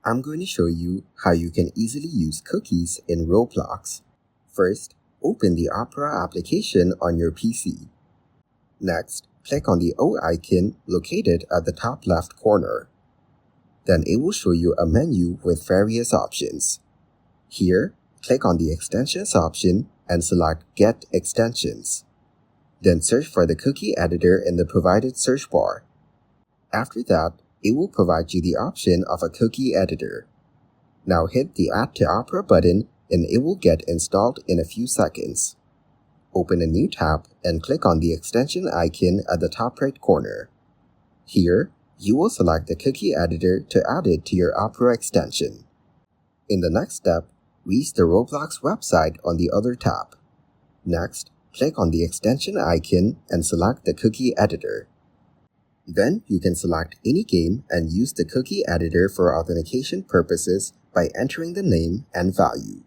I'm going to show you how you can easily use cookies in Roblox. First, open the Opera application on your PC. Next, click on the O icon located at the top left corner. Then it will show you a menu with various options. Here, click on the Extensions option and select Get Extensions. Then search for the cookie editor in the provided search bar. After that, it will provide you the option of a cookie editor. Now hit the Add to Opera button and it will get installed in a few seconds. Open a new tab and click on the extension icon at the top right corner. Here, you will select the cookie editor to add it to your Opera extension. In the next step, reach the Roblox website on the other tab. Next, click on the extension icon and select the cookie editor. Then you can select any game and use the cookie editor for authentication purposes by entering the name and value.